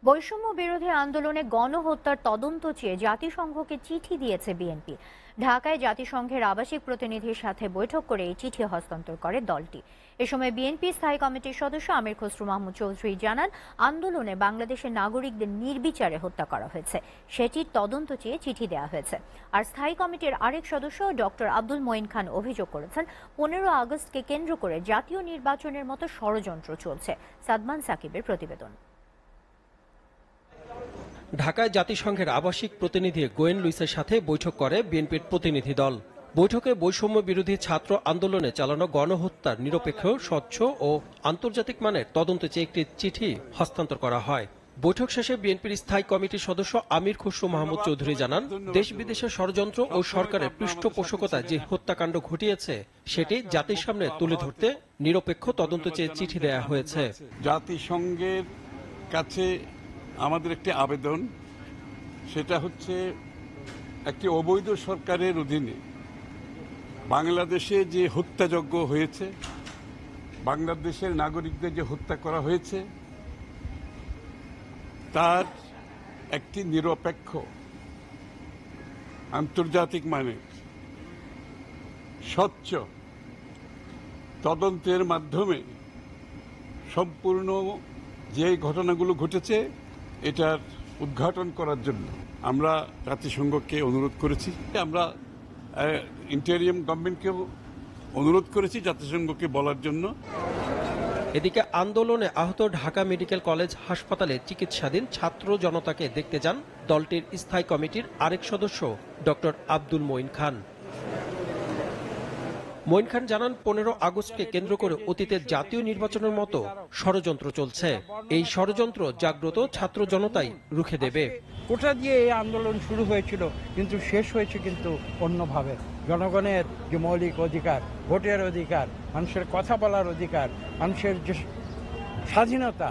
বৈষম্য বিরোধী আন্দোলনে গণহত্যার তদন্ত চেয়ে জাতিসংঘকে চিঠি দিয়েছে বিএনপি। ঢাকায় জাতিসংঘের আবাসিক প্রতিনিধির সাথে বৈঠক করে এই চিঠি হস্তান্তর করে দলটি। এ সময় বিএনপি স্থায়ী কমিটির সদস্য আমির খসরু মাহমুদ চৌধুরী জানান, আন্দোলনে বাংলাদেশের নাগরিকদের নির্বিচারে হত্যা করা হয়েছে, সেটির তদন্ত চেয়ে চিঠি দেওয়া হয়েছে। আর স্থায়ী কমিটির আরেক সদস্য ডক্টর আব্দুল মঈন খান অভিযোগ করেছেন, 15 আগস্টকে কেন্দ্র করে জাতীয় নির্বাচনের মতো ষড়যন্ত্র চলছে। সাদমান সাকিবের প্রতিবেদন। ঢাকায় জাতিসংঘের আবাসিক প্রতিনিধি গোয়েন লুইসের সাথে বৈঠক করে বিএনপির প্রতিনিধি দল। বৈঠকে বৈষম্য বিরোধী ছাত্র আন্দোলনে চালানো গণহত্যার নিরপেক্ষ, স্বচ্ছ ও আন্তর্জাতিক মানের তদন্ত চেয়ে একটি চিঠি হস্তান্তর করা হয়। বৈঠক শেষে বিএনপির স্থায়ী কমিটির সদস্য আমির খসরু মাহমুদ চৌধুরী জানান, দেশ বিদেশের ষড়যন্ত্র ও সরকারের পৃষ্ঠপোষকতায় যে হত্যাকাণ্ড ঘটিয়েছে সেটি জাতির সামনে তুলে ধরতে নিরপেক্ষ তদন্ত চেয়ে চিঠি দেয়া হয়েছে। জাতিসংঘের কাছে আমাদের একটি আবেদন, সেটা হচ্ছে একটি অবৈধ সরকারের অধীনে বাংলাদেশে যে হত্যাযজ্ঞ হয়েছে, বাংলাদেশের নাগরিকদের যে হত্যা করা হয়েছে, তার একটি নিরপেক্ষ আন্তর্জাতিক মানের স্বচ্ছ তদন্তের মাধ্যমে সম্পূর্ণ যে ঘটনাগুলো ঘটেছে এটার উদ্ঘাটন করার জন্য আমরা জাতিসংঘকে অনুরোধ করেছি। আমরা ইন্টারিয়াম গভর্নমেন্টকেও অনুরোধ করেছি জাতিসংঘকে বলার জন্য। এদিকে আন্দোলনে আহত ঢাকা মেডিকেল কলেজ হাসপাতালে চিকিৎসাধীন ছাত্র জনতাকে দেখতে যান দলটির স্থায়ী কমিটির আরেক সদস্য ডক্টর আব্দুল মঈন খান। মঈন খান জানান, 15 আগস্টকে কেন্দ্র করে অতীতে জাতীয় নির্বাচনের মতো ষড়যন্ত্র চলছে। এই ষড়যন্ত্র জাগ্রত ছাত্র জনতাই রুখে দেবে। কোটা দিয়ে এই আন্দোলন শুরু হয়েছিল, কিন্তু শেষ হয়েছে কিন্তু অন্যভাবে। জনগণের যে মৌলিক অধিকার, ভোটের অধিকার, মানুষের কথা বলার অধিকার, মানুষের যে স্বাধীনতা,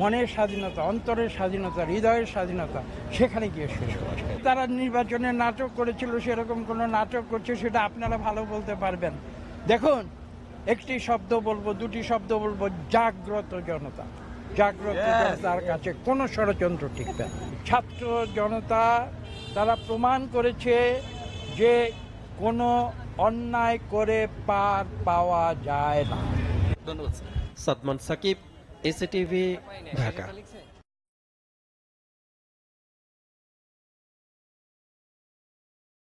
মনের স্বাধীনতা, অন্তরের স্বাধীনতা, হৃদয়ের স্বাধীনতা, সেখানে গিয়ে শেষ হয়েছে। তারা নির্বাচনের নাটক করেছিল, সেরকম কোনো নাটক করছে সেটা আপনারা ভালো বলতে পারবেন। দেখুন, একটি শব্দ বলবো, দুটি শব্দ বলবো, জাগ্রত জনতা। জাগ্রত জনতার কাছে কোনো ষড়যন্ত্র টিকবে না। ছাত্র জনতা তারা প্রমাণ করেছে যে কোনো অন্যায় করে পার পাওয়া যায় না। সাদমান সাকিব, এসএটিভি, ঢাকা।